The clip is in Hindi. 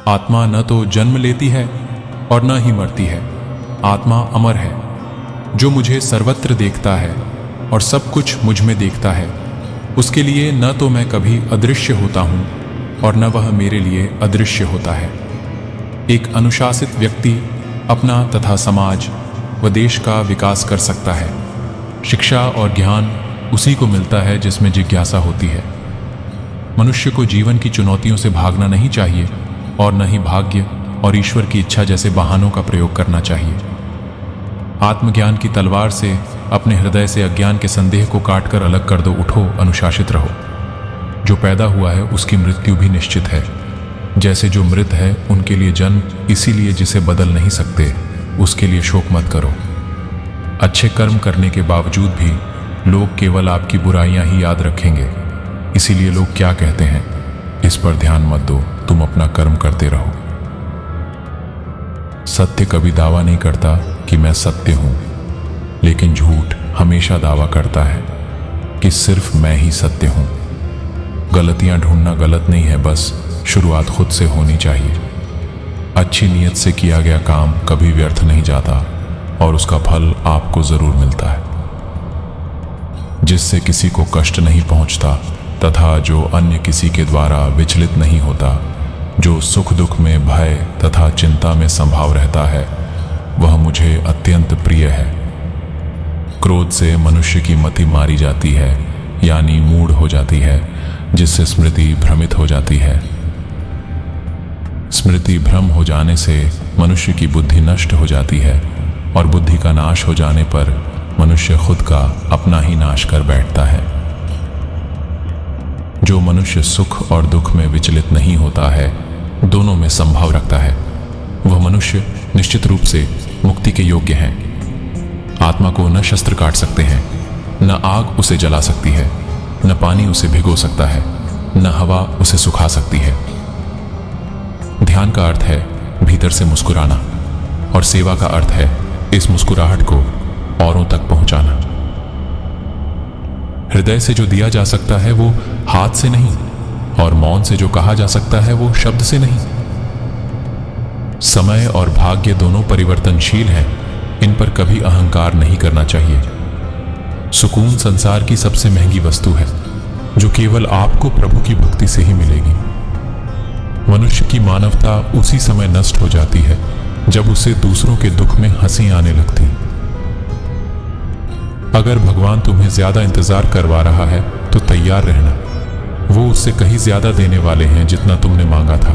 आत्मा न तो जन्म लेती है और न ही मरती है। आत्मा अमर है, जो मुझे सर्वत्र देखता है और सब कुछ मुझ में देखता है। उसके लिए न तो मैं कभी अदृश्य होता हूँ और न वह मेरे लिए अदृश्य होता है। एक अनुशासित व्यक्ति अपना तथा समाज व देश का विकास कर सकता है। शिक्षा और ज्ञान उसी को मिलता है जिसमें जिज्ञासा होती है। मनुष्य को जीवन की चुनौतियों से भागना नहीं चाहिए और न ही भाग्य और ईश्वर की इच्छा जैसे बहानों का प्रयोग करना चाहिए। आत्मज्ञान की तलवार से अपने हृदय से अज्ञान के संदेह को काटकर अलग कर दो। उठो, अनुशासित रहो। जो पैदा हुआ है उसकी मृत्यु भी निश्चित है। जैसे जो मृत है उनके लिए जन्म, इसीलिए जिसे बदल नहीं सकते उसके लिए शोक मत करो। अच्छे कर्म करने के बावजूद भी लोग केवल आपकी बुराइयां ही याद रखेंगे। इसीलिए लोग क्या कहते हैं, इस पर ध्यान मत दो, तुम अपना कर्म करते रहो। सत्य कभी दावा नहीं करता कि मैं सत्य हूं, लेकिन झूठ हमेशा दावा करता है कि सिर्फ मैं ही सत्य हूं। गलतियां ढूंढना गलत नहीं है, बस शुरुआत खुद से होनी चाहिए। अच्छी नीयत से किया गया काम कभी व्यर्थ नहीं जाता और उसका फल आपको जरूर मिलता है। जिससे किसी को कष्ट नहीं पहुंचता तथा जो अन्य किसी के द्वारा विचलित नहीं होता, जो सुख दुख में भय तथा चिंता में संभाव रहता है, वह मुझे अत्यंत प्रिय है। क्रोध से मनुष्य की मति मारी जाती है, यानी मूढ़ हो जाती है, जिससे स्मृति भ्रमित हो जाती है। स्मृति भ्रम हो जाने से मनुष्य की बुद्धि नष्ट हो जाती है और बुद्धि का नाश हो जाने पर मनुष्य खुद का अपना ही नाश कर बैठता है। जो मनुष्य सुख और दुख में विचलित नहीं होता है, दोनों में संभाव रखता है, वह मनुष्य निश्चित रूप से मुक्ति के योग्य है। आत्मा को न शस्त्र काट सकते हैं, न आग उसे जला सकती है, न पानी उसे भिगो सकता है, न हवा उसे सुखा सकती है। ध्यान का अर्थ है भीतर से मुस्कुराना और सेवा का अर्थ है इस मुस्कुराहट को औरों तक पहुंचाना। हृदय से जो दिया जा सकता है वो हाथ से नहीं, और मौन से जो कहा जा सकता है वो शब्द से नहीं। समय और भाग्य दोनों परिवर्तनशील हैं, इन पर कभी अहंकार नहीं करना चाहिए। सुकून संसार की सबसे महंगी वस्तु है, जो केवल आपको प्रभु की भक्ति से ही मिलेगी। मनुष्य की मानवता उसी समय नष्ट हो जाती है जब उसे दूसरों के दुख में हंसी आने लगती। अगर भगवान तुम्हें ज्यादा इंतजार करवा रहा है तो तैयार रहना। वो उससे कहीं ज्यादा देने वाले हैं जितना तुमने मांगा था।